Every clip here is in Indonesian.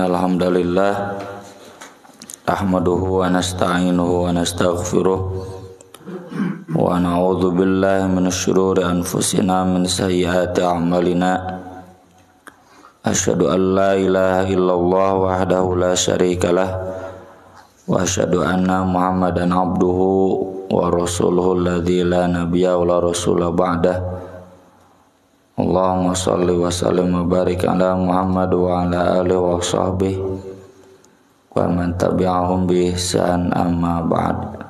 Innalhamdalillah Ahmaduhu wa nasta'inuhu wa nastaghfiruh wa na'udzu billahi minasyururi anfusina min sayyiati a'malina asyhadu an la ilaha illallah wahdahu la syarikalah wa asyhadu anna Muhammadan abduhu wa rasuluhu alladzi la nabiyya wa la rasula ba'dah. Allahumma salli wa sallim wa barik ala Muhammad wa ala alihi wa sahbihi wa man tabi'ahum bi ihsan amma ba'd.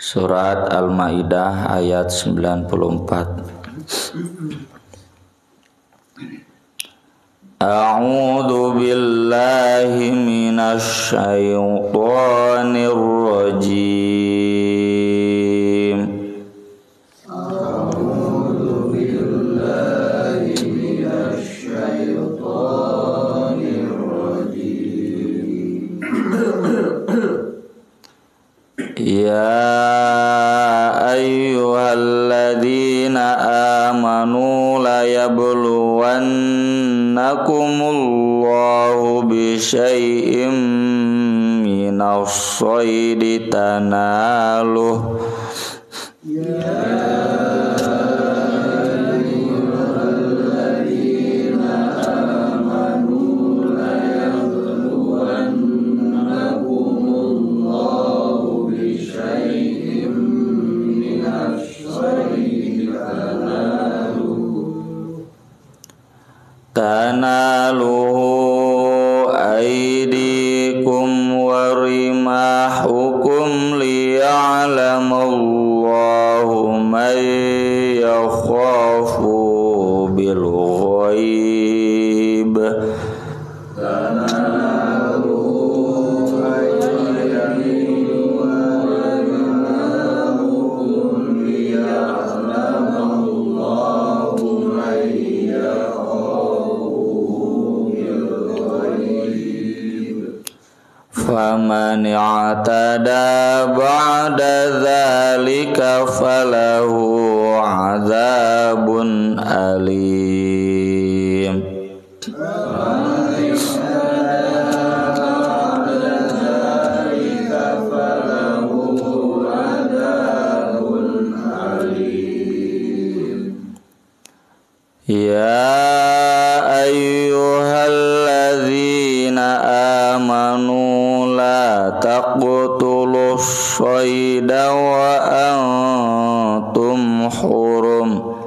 Surat Al-Maidah ayat 94. A'udzu billahi minasy syaithanir rajim. Ya ayyuhalladzina amanu la yabluwannakumullahu bisyai'im minas shaydi tanaluh tanaluhu aydikum wa rimahukum liya'lamallahu man yakhafu bil ghaib. Faman i'tada ba'da dzalika falahu 'adzabun alim. Ya ayyuhalladzina amanu la taqtulus shayda wa antum hurum.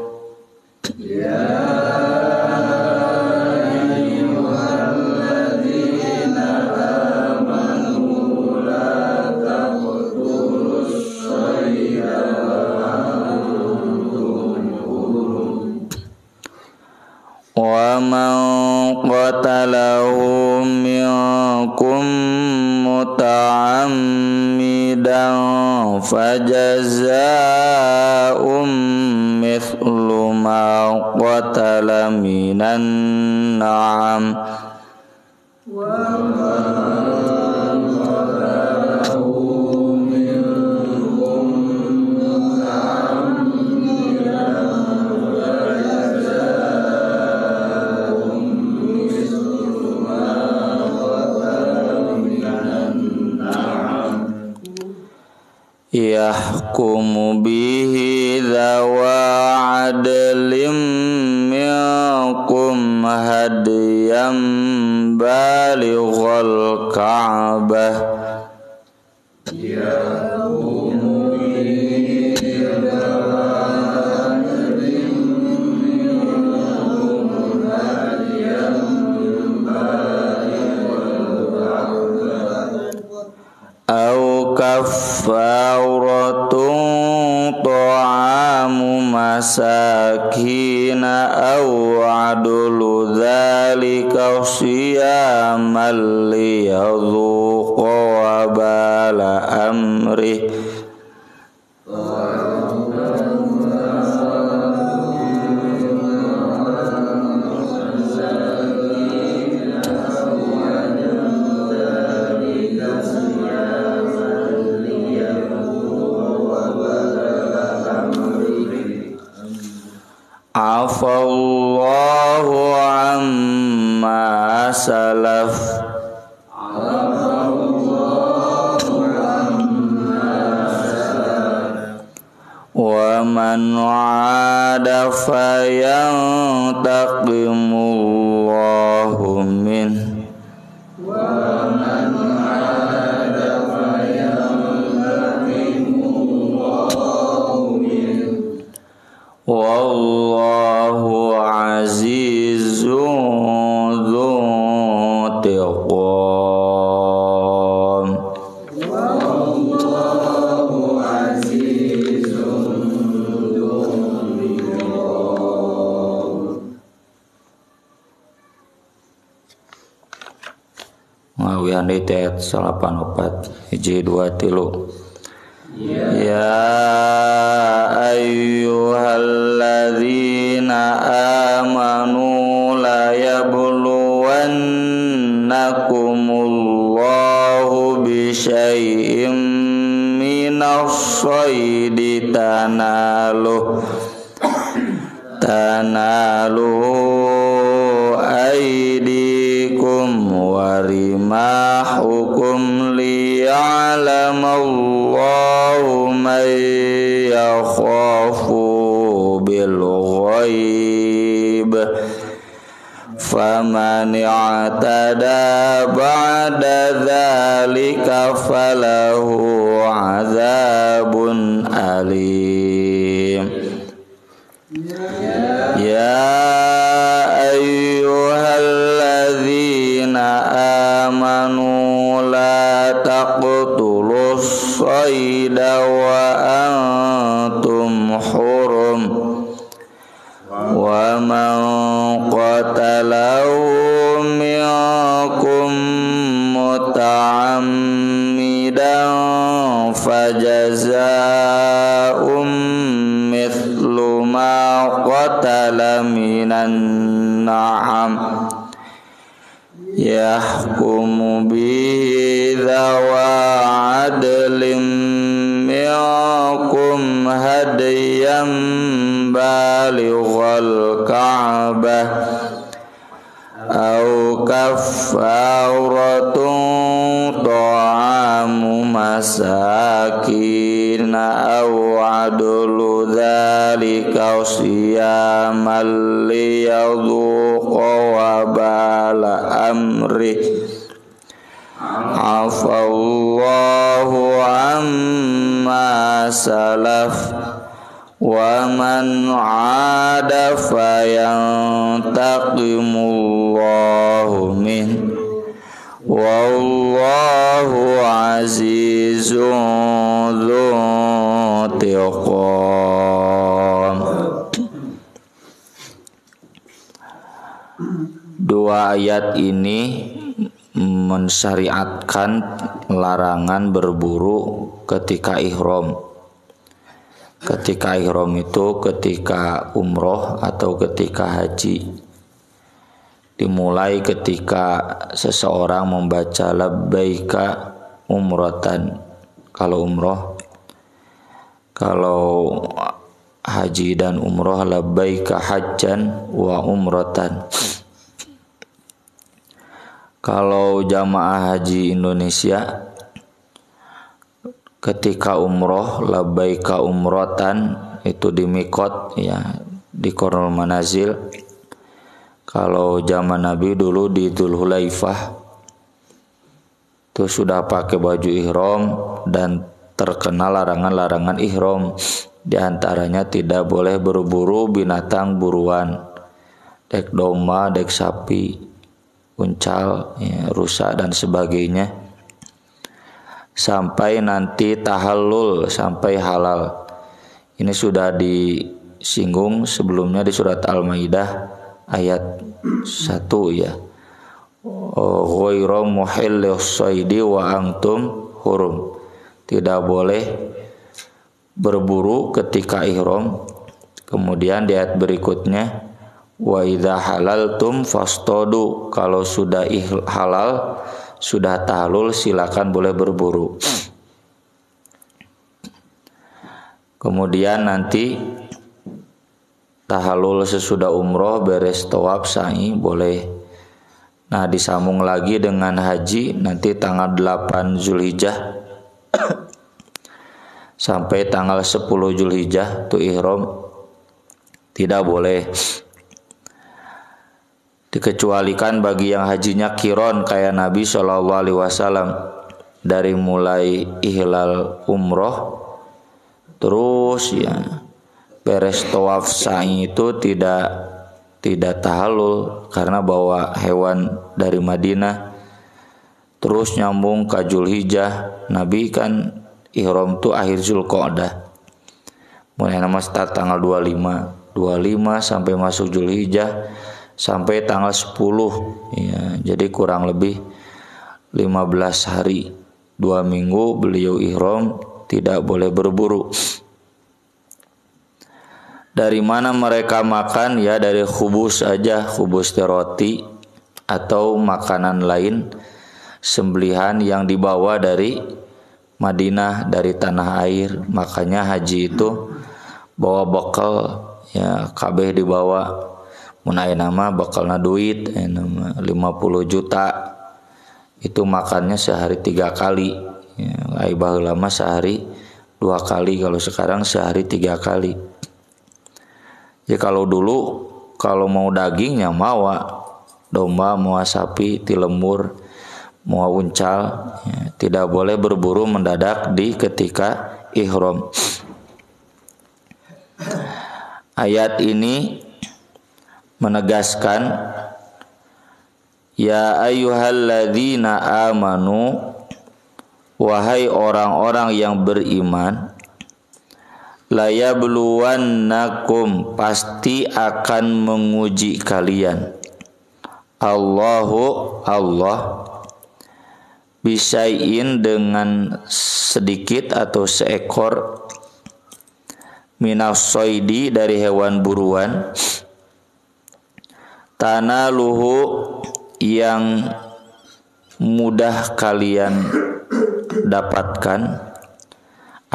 Wa man qatalahu minkum muta'ammidan fajazaa'un mithlu ma qatala minan na'am yahkumu bihi dhawa adlim minkum hadiyam balighal ka'bah. Au kaffaratun ta'amu masakina au adlu dzalika siyaman liyadhuqa wabala amrih. Afallahu amma salaf wa man 'ada fayantaqimullahu min wallahu azizun dzuntiqam. Ngawian di ayat 84 hiji 2 3. Ya ayyuhalladzina amanu la yabluwannakumullahu bisyai'im minas shaydi tanalu aydikum wa rimahukum liya'lamallahu man yakhafu bil ghaib faman i'tada ba'da dzalika falahu 'adzabun alim. Ya ayyuhalladzina amanu la taqtulus sayda wa antum hurum wa man qatalahu minkum muta'ammidan fajaza'um mithlu ma qatala minan na'am yahkumu bihi dhawa adlim minkum hadiyan balighal ka'bah au kaffaratun ta'amu masakin au adlu dzalika siyaman liyadhuqa wabala amri afallahu amma salaf wa man 'ada fayantaqimullahu min wallahu azizun dzuntiqam. Dua ayat ini mensyariatkan larangan berburu ketika ihram. Ketika ihram itu ketika umroh atau ketika haji. Dimulai ketika seseorang membaca labbaika umratan kalau umroh. Kalau haji dan umroh labbaika hajjan wa umratan. Kalau jamaah haji Indonesia ketika umroh labbaika umratan itu di miqat ya, di Qarnul Manazil. Kalau zaman Nabi dulu di Dzulhulaifah itu sudah pakai baju ihram dan terkena larangan-larangan ihram. Di antaranya tidak boleh berburu binatang buruan, dek domba, dek sapi, uncal, ya, rusa dan sebagainya. Sampai nanti tahallul, sampai halal. Ini sudah disinggung sebelumnya di surat Al-Maidah ayat 1 ya. Ghairu muhillis shaidi wa antum hurum. Tidak boleh berburu ketika ihram. Kemudian di ayat berikutnya wa idza halaltum fastadu, kalau sudah halal, sudah tahlul, silakan boleh berburu. Kemudian nanti tahallul sesudah umroh beres tawaf sa'i boleh Nah, disambung lagi dengan haji nanti tanggal 8 Zulhijjah sampai tanggal 10 Zulhijjah itu ihram tidak boleh. Dikecualikan bagi yang hajinya qiron kayak Nabi SAW, dari mulai ihlal umroh terus ya beres tawaf sa'i itu tidak tahallul karena bawa hewan dari Madinah, terus nyambung ke Zulhijjah. Nabi kan ihram tuh akhir Zulqa'dah, mulai nama start tanggal 25 sampai masuk Zulhijjah sampai tanggal 10 ya, jadi kurang lebih 15 hari, 2 minggu beliau ihram, tidak boleh berburu. Dari mana mereka makan? Ya dari khubus aja, khubus roti atau makanan lain sembelihan yang dibawa dari Madinah, dari tanah air. Makanya haji itu bawa bekal ya, kabeh dibawa. Mun aya nama bakalna duit, nama 50 juta. Itu makannya sehari 3 kali. Ya, ai baheula mah sehari 2 kali, kalau sekarang sehari 3 kali. Ya kalau dulu kalau mau dagingnya mawa domba, mau sapi, tilembur, mau uncal, ya, tidak boleh berburu mendadak di ketika ihram. Ayat ini menegaskan, ya ayyuhalladzina amanu, wahai orang-orang yang beriman, la yabluwannakum, pasti akan menguji kalian, Allah bisyai'in, dengan sedikit atau seekor, minas soidi, dari hewan buruan, tanaluhu, yang mudah kalian dapatkan.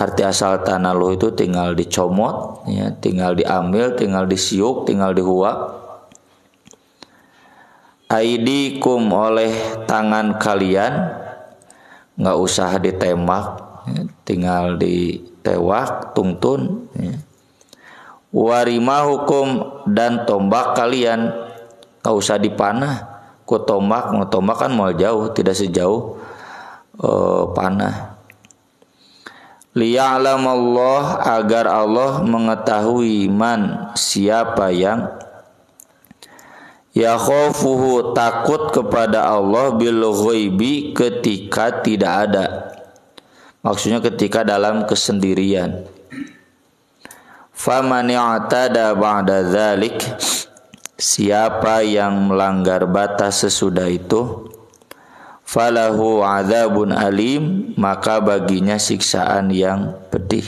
Arti asal tanaluhu itu tinggal dicomot ya, tinggal diambil, tinggal disiuk, tinggal dihuak. Aidikum, oleh tangan kalian, nggak usah ditembak ya, tinggal ditewak, tungtun ya. Warimahukum, dan tombak kalian nggak usah dipanah. Ku tombak, mau tombak kan mau jauh, tidak sejauh panah. Liya'lamallah, agar Allah mengetahui, man, siapa yang yakhafuhu, takut kepada Allah, bil ghaibi, ketika tidak ada. Maksudnya ketika dalam kesendirian. Faman i'tada ba'da dzalik, siapa yang melanggar batas sesudah itu, falahu adzabun alim, maka baginya siksaan yang pedih.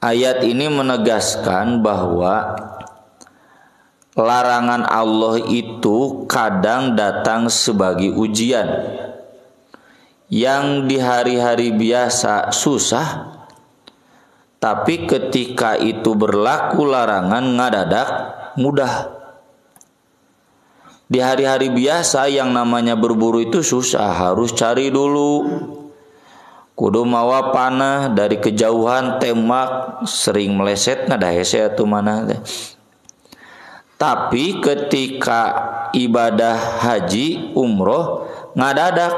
Ayat ini menegaskan bahwa larangan Allah itu kadang datang sebagai ujian. Yang di hari-hari biasa susah, tapi ketika itu berlaku larangan ngadadak mudah. Di hari-hari biasa yang namanya berburu itu susah, harus cari dulu. Kudu mawa panah dari kejauhan, tembak, sering meleset nada hese atuh mana teh. Tapi ketika ibadah haji umroh ngadadak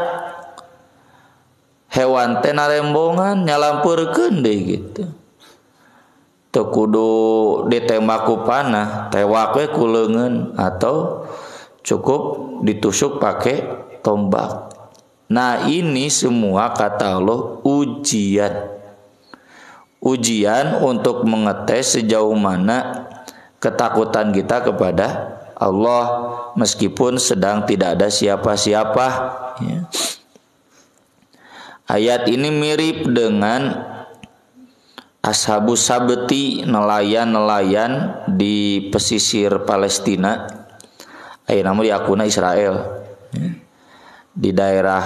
hewan teh narembongan nyalampurkeun deui gitu. Teu kudu ditembak ku panah, tewak we ku leungeun atau cukup ditusuk pakai tombak. Nah, ini semua kata Allah ujian. Ujian untuk mengetes sejauh mana ketakutan kita kepada Allah meskipun sedang tidak ada siapa-siapa ya. Ayat ini mirip dengan Ashabus Sabti, nelayan-nelayan di pesisir Palestina. Namun diakuna Israel di daerah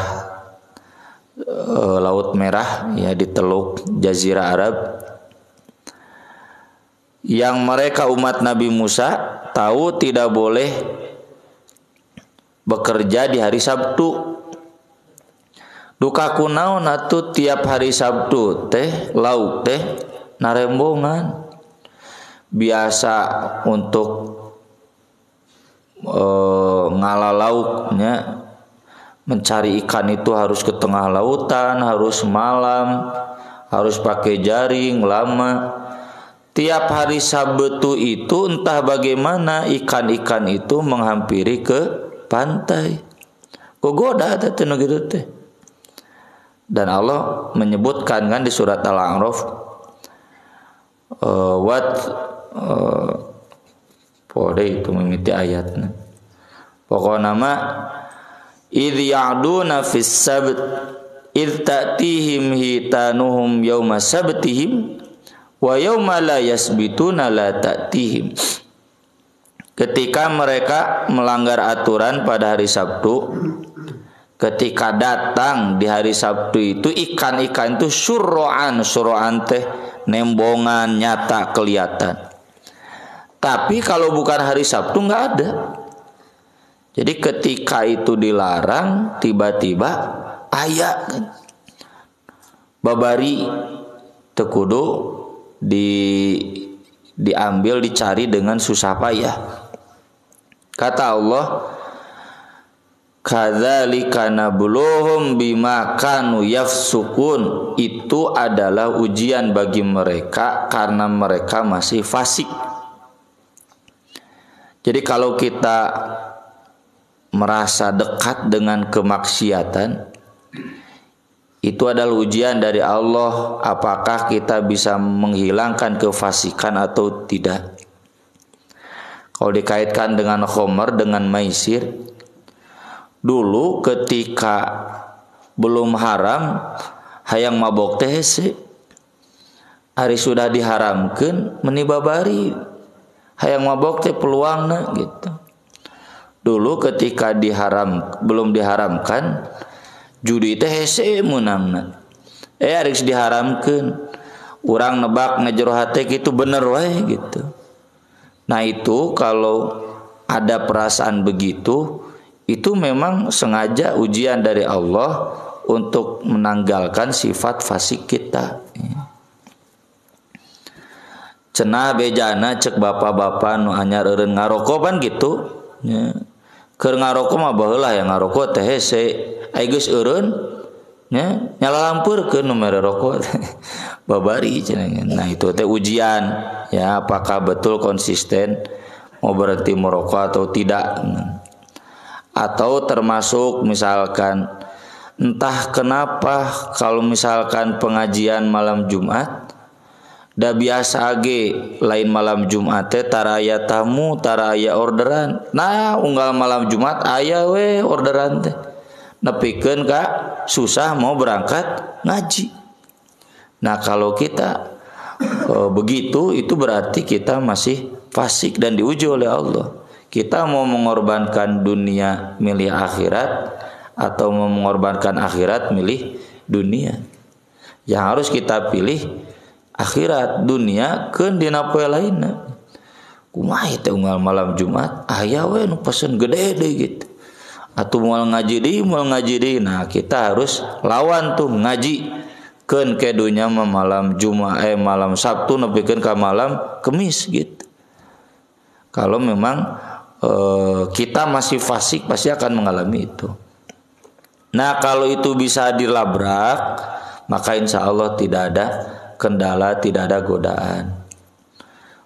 Laut Merah ya, di Teluk Jazirah Arab, yang mereka umat Nabi Musa tahu tidak boleh bekerja di hari Sabtu. Duka kunaon atuh tiap hari Sabtu teh lauk teh narembongan. Biasa untuk ngalalauknya mencari ikan itu harus ke tengah lautan, harus malam, harus pakai jaring lama. Tiap hari Sabtu itu entah bagaimana ikan-ikan itu menghampiri ke pantai. Gogoda teh gitu teh. Dan Allah menyebutkan kan di surat Al-A'raf pode itu mimiti ayatnya. Pokoknya nama idh ya'duna fis sabt idh ta'tihim hitanuhum yawma sabtihim wa yawma la yasbituna la ta'tihim. Ketika mereka melanggar aturan pada hari Sabtu, ketika datang di hari Sabtu itu ikan-ikan itu surro'an teh nembongan nyata kelihatan. Tapi kalau bukan hari Sabtu nggak ada. Jadi ketika itu dilarang, tiba-tiba aya babari tekudu diambil dicari dengan susah payah. Kata Allah, kadzalika nabluhum bima kanu yafsukun. Itu adalah ujian bagi mereka karena mereka masih fasik. Jadi kalau kita merasa dekat dengan kemaksiatan, itu adalah ujian dari Allah, apakah kita bisa menghilangkan kefasikan atau tidak. Kalau dikaitkan dengan khamr, dengan maisir, dulu ketika belum haram hayang mabok teh hese, hari sudah diharamkan menibabari hayang mabok teh peluangna gitu. Dulu ketika belum diharamkan judi teh hese meunangna. Hari diharamkan urang nebak ngajero hate gitu bener wae gitu. Nah itu kalau ada perasaan begitu, itu memang sengaja ujian dari Allah untuk menanggalkan sifat fasik kita. Cenah bejana cek bapak-bapak nu anyar eureun ngaroko pan gitu. Ya. Keur ngaroko mah baheula yang ngaroko teh hese. Ai geus eureun nya nyala lampurkeun nu mere rokok. Babari cenah. Nah itu teh ujian ya, apakah betul konsisten mau berhenti merokok atau tidak. Atau termasuk misalkan entah kenapa kalau misalkan pengajian malam Jumat da biasa age lain malam Jumat teh tara aya tamu, tara aya orderan. Nah unggal malam Jumat aya we orderan teh. Nepikeun ka susah mau berangkat ngaji. Nah kalau kita begitu itu berarti kita masih fasik dan diuji oleh Allah. Kita mau mengorbankan dunia milih akhirat atau mau mengorbankan akhirat milih dunia. Yang harus kita pilih akhirat, dunia keun dina poe lainna. Kumaha teh unggal malam Jumat aya we nu pesen gede deui gitu. Atuh moal ngaji deui. Nah, kita harus lawan tuh ngaji keun ke dunya mah malam Jumat malam Sabtu nepikeun ka malam Kemis gitu. Kalau memang kita masih fasik pasti akan mengalami itu. Nah kalau itu bisa dilabrak, maka insya Allah tidak ada kendala, tidak ada godaan.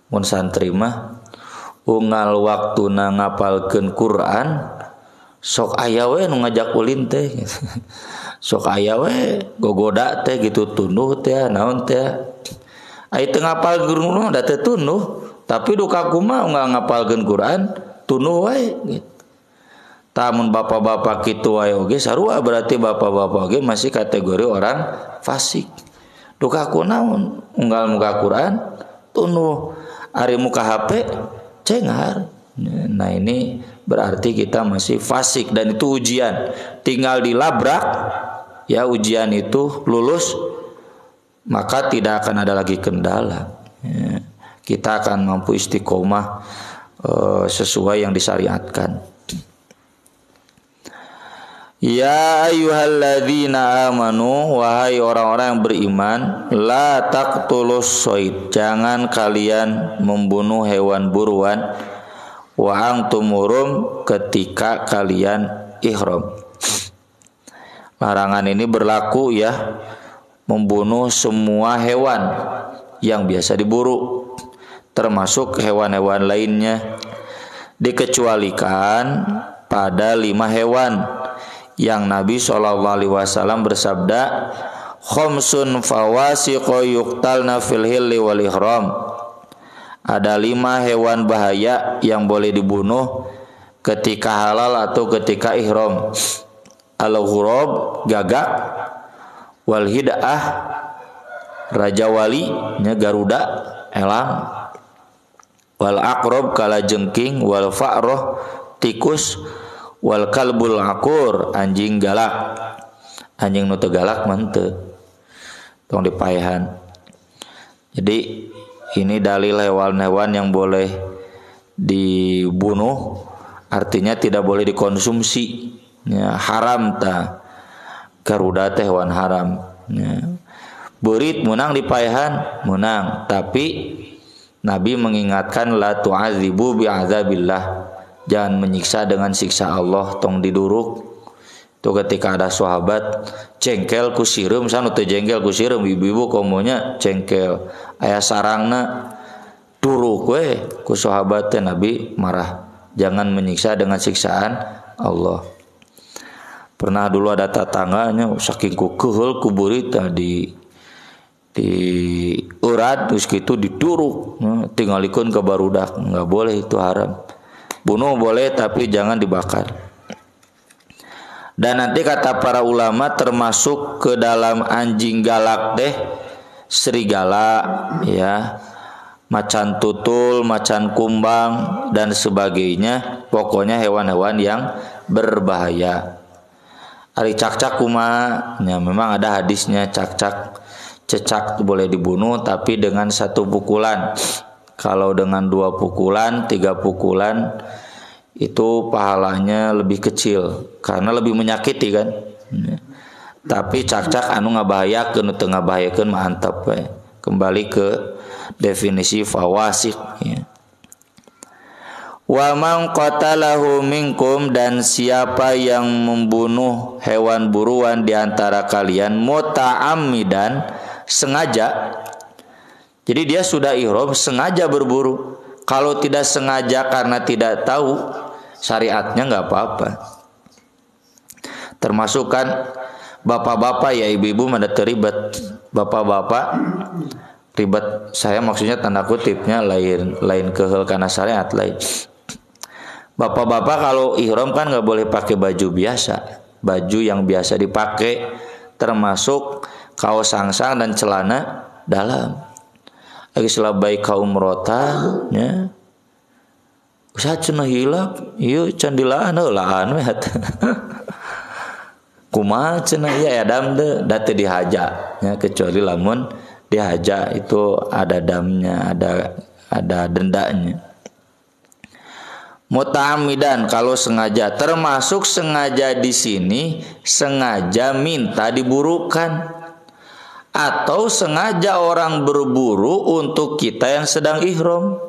Mun santri mah unggal waktuna ngapalkeun Quran, sok aya we nu ngajak ulin teh. Sok aya we gogoda teh gitu, tunduh teh naon teh. Ai teu ngapal Quran da teh tunduh, tapi duka kumaha unggal ngapalkeun Quran tunduh wae gitu. Tamun bapak-bapak kitu wae oge sarua berarti bapak-bapak oge masih kategori orang fasik. Duka kunaon unggal muka Quran tunduh, ari muka HP cengar. Nah ini berarti kita masih fasik dan itu ujian. Tinggal dilabrak ya ujian itu lulus, maka tidak akan ada lagi kendala. Ya, kita akan mampu istiqomah sesuai yang disyariatkan. Ya ayyuhalladzina amanu, wahai orang-orang yang beriman, la taqtulus shayd, jangan kalian membunuh hewan buruan, wa antum hurum, ketika kalian ihram. Larangan ini berlaku ya, membunuh semua hewan yang biasa diburu, termasuk hewan-hewan lainnya, dikecualikan pada 5 hewan yang Nabi SAW bersabda, khamsun fawasiqo yuqtalna fil hilli wal ihram. Ada 5 hewan bahaya yang boleh dibunuh ketika halal atau ketika ihram. Al-ghurab, gagak, wal hid'ah, raja wali, nya garuda, elang, wal aqrab, kalajengking, wal fa'roh, tikus, wal kalbul akur, anjing galak. Anjing nu teu galak mah teu tong dipaehan. Jadi ini dalil hewan-hewan yang boleh dibunuh, artinya tidak boleh dikonsumsi. Ya, haram ta. Garuda teh hewan haram. Ya. Beurit menang dipaehan, menang, tapi Nabi mengingatkan la tu'adzibu bi'adzabillah. Jangan menyiksa dengan siksa Allah, tong diduruk. Itu ketika ada sahabat cengkel ku sireum, sanu teu jengkel ku sireum, ibu-ibu komonya cengkel. Aya sarangna duruk we ku sahabat teh, Nabi marah. Jangan menyiksa dengan siksaan Allah. Pernah dulu ada tetangganya saking kukeul ku beurit di urat terus gitu diduruk, tinggalikeun ke barudak. Enggak boleh, itu haram. Bunuh boleh tapi jangan dibakar. Dan nanti kata para ulama termasuk ke dalam anjing galak deh serigala, ya, macan tutul, macan kumbang dan sebagainya. Pokoknya hewan-hewan yang berbahaya. Ari cacak kumaha? Ya, memang ada hadisnya cecak boleh dibunuh tapi dengan 1 pukulan. Kalau dengan 2 pukulan, 3 pukulan itu pahalanya lebih kecil karena lebih menyakiti kan. Ya. Tapi cacak anu ngabahayakeun, teu ngabahayakeun mah antep we. Kembali ke definisi fawasik, ya. Wa man qatalahu minkum, dan siapa yang membunuh hewan buruan di antara kalian muta'ammidan, sengaja. Jadi dia sudah ihram sengaja berburu. Kalau tidak sengaja karena tidak tahu, syariatnya enggak apa-apa. Termasuk kan bapak-bapak ya, ibu-ibu mana terlibat. Bapak-bapak ribet, saya maksudnya tanda kutipnya lain keheul kana syariat lain. Bapak-bapak kalau ihram kan nggak boleh pakai baju biasa, baju yang biasa dipakai, termasuk kaos sangsang dan celana dalam. Lagi selabai kaum rota, ya. Usaha cenah hilap, ieu can dilaan heulaan we hata. Kumaha cenah ieu adam teh da teu dihaja, ya, kecuali lamun dihaja itu ada damnya, ada dendanya. Muta'ammidan, kalau sengaja, termasuk sengaja di sini sengaja minta diburukan atau sengaja orang berburu untuk kita yang sedang ihram.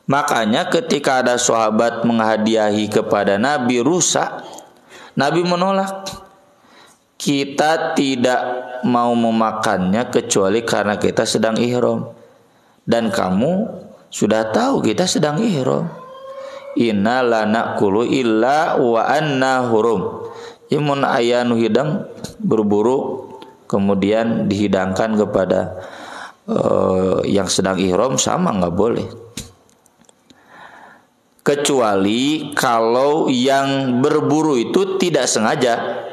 Makanya ketika ada sahabat menghadiahi kepada Nabi rusa, Nabi menolak. Kita tidak mau memakannya kecuali karena kita sedang ihram. Dan kamu sudah tahu kita sedang ihram. Inna la na'kulu illa wa anna hurum. Imun ayanu hidang berburu kemudian dihidangkan kepada yang sedang ihram, sama enggak boleh. Kecuali kalau yang berburu itu tidak sengaja.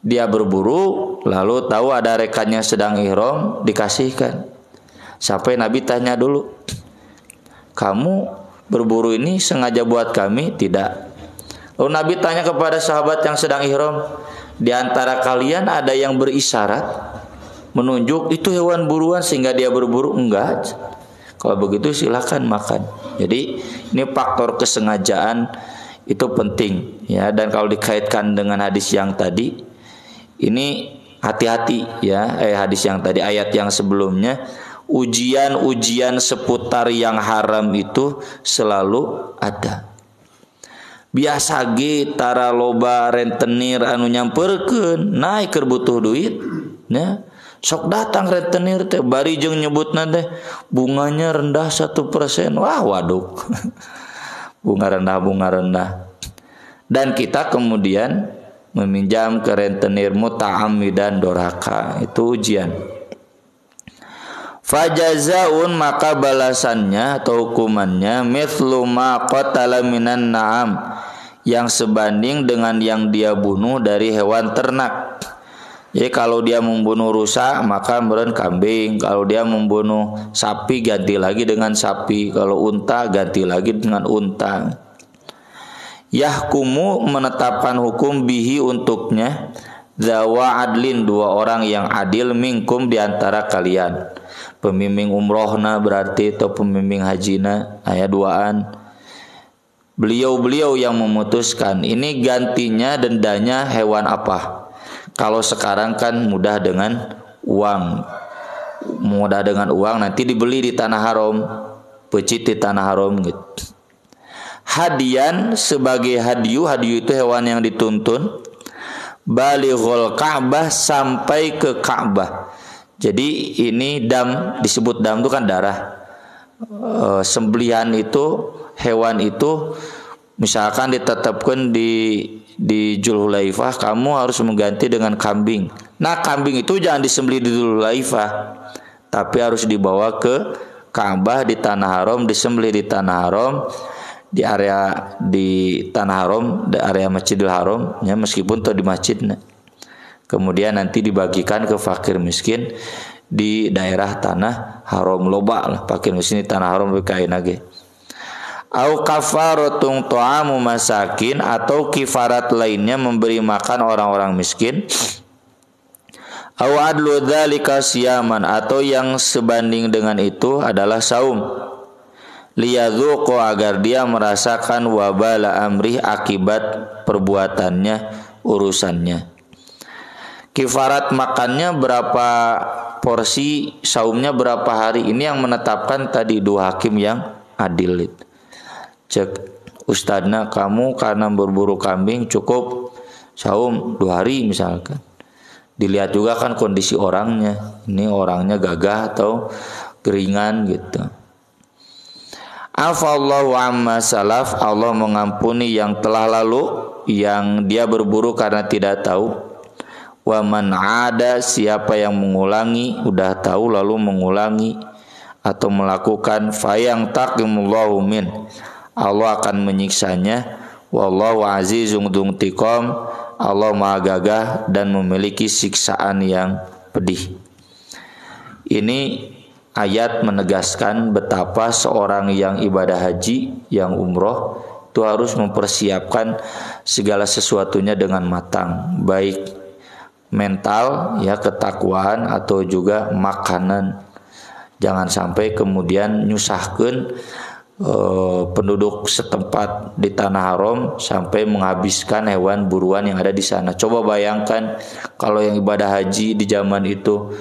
Dia berburu lalu tahu ada rekannya sedang ihram, dikasihkan. Sampai Nabi tanya dulu, kamu berburu ini sengaja buat kami? Tidak. Lalu Nabi tanya kepada sahabat yang sedang ihram, di antara kalian ada yang berisyarat menunjuk itu hewan buruan sehingga dia berburu? Enggak. Kalau begitu silakan makan. Jadi ini faktor kesengajaan Itu penting ya, dan kalau dikaitkan dengan hadis yang tadi ini hati-hati ya, hadis yang tadi, ayat yang sebelumnya, ujian-ujian seputar yang haram itu selalu ada. Biasa ge tara loba rentenir anu nyamperkeun naik keur butuh duit ya. Sok datang rentenir teh bari jeung nyebutna teh bunganya rendah 1%. Wah, waduh. bunga rendah. Dan kita kemudian meminjam ke rentenir muta'ammidan doraka. Itu ujian. Fajazaun, maka balasannya atau hukumannya mithlu ma qatala minan na'am, yang sebanding dengan yang dia bunuh dari hewan ternak. Jadi kalau dia membunuh rusa maka meureun kambing, kalau dia membunuh sapi ganti lagi dengan sapi, kalau unta ganti lagi dengan unta. Yahkumu, menetapkan hukum bihi untuknya, zawa adlin, 2 orang yang adil, minkum diantara kalian. Pembimbing umrohna berarti atau pembimbing hajina, aya 2an. Beliau-beliau yang memutuskan ini gantinya dendanya hewan apa. Kalau sekarang kan mudah dengan uang. Nanti dibeli di tanah haram, pecit di tanah haram gitu. Hadian sebagai hadiyu itu hewan yang dituntun. Balighul Ka'bah, sampai ke Ka'bah. Jadi ini dam, disebut dam itu kan darah. Sembelihan itu, hewan itu misalkan ditetapkan di Dzulhulaifah, kamu harus mengganti dengan kambing. Nah, kambing itu jangan disembelih di Dzulhulaifah, tapi harus dibawa ke Ka'bah di tanah haram, disembelih di tanah haram, di tanah haram, di area Masjidil Haram ya, meskipun itu di masjidnya. Kemudian nanti dibagikan ke fakir miskin di daerah tanah haram. Loba lah fakir miskin di tanah haram kain lagi. Au kafaratun ta'amu masakin, atau kifarat lainnya memberi makan orang-orang miskin. Au adlu dzalika siyaman, atau yang sebanding dengan itu adalah saum. Liyadzuqu, agar dia merasakan wabala amrih, akibat perbuatannya, urusannya. Kifarat makannya berapa porsi, saumnya berapa hari, ini yang menetapkan tadi 2 hakim yang adil itu. Cek ustadna, kamu karena berburu kambing cukup saum 2 hari misalkan. Dilihat juga kan kondisi orangnya, ini orangnya gagah atau geringan gitu. Afallahu amma salaf, Allah mengampuni yang telah lalu, yang dia berburu karena tidak tahu. Wa man ada, siapa yang mengulangi, udah tahu lalu mengulangi atau melakukan, fayang taqimullahu min, Allah akan menyiksanya. Wallahu azizun dzuntiqam, Allah maha gagah dan memiliki siksaan yang pedih. Ini ayat menegaskan betapa seorang yang ibadah haji, yang umroh, itu harus mempersiapkan segala sesuatunya dengan matang, baik mental ya, ketakwaan, atau juga makanan. Jangan sampai kemudian nyusahkeun penduduk setempat di tanah haram sampai menghabiskan hewan buruan yang ada di sana. Coba bayangkan kalau yang ibadah haji di zaman itu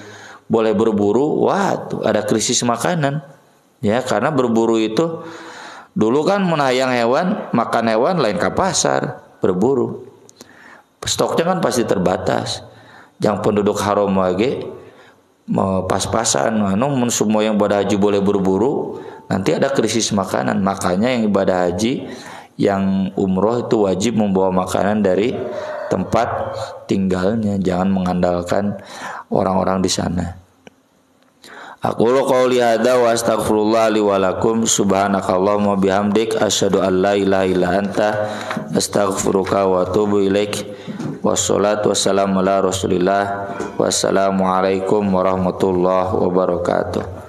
boleh berburu, wah tuh ada krisis makanan ya, karena berburu itu dulu kan menayang hewan, makan hewan lain ke pasar, berburu stoknya kan pasti terbatas. Yang penduduk haram lagi pas-pasan, semua yang ibadah haji boleh berburu, nanti ada krisis makanan. Makanya yang ibadah haji, yang umroh itu wajib membawa makanan dari tempat tinggalnya, jangan mengandalkan orang-orang di sana. Aqulu qouli hadza wa astaghfirullah li wa lakum, subhanakallahumma bihamdik, asyhadu an la ilaha illa anta, astaghfiruka wa atubu ilaik. Wassalatu wassalamu ala Rasulillah. Wassalamualaikum warahmatullahi wabarakatuh.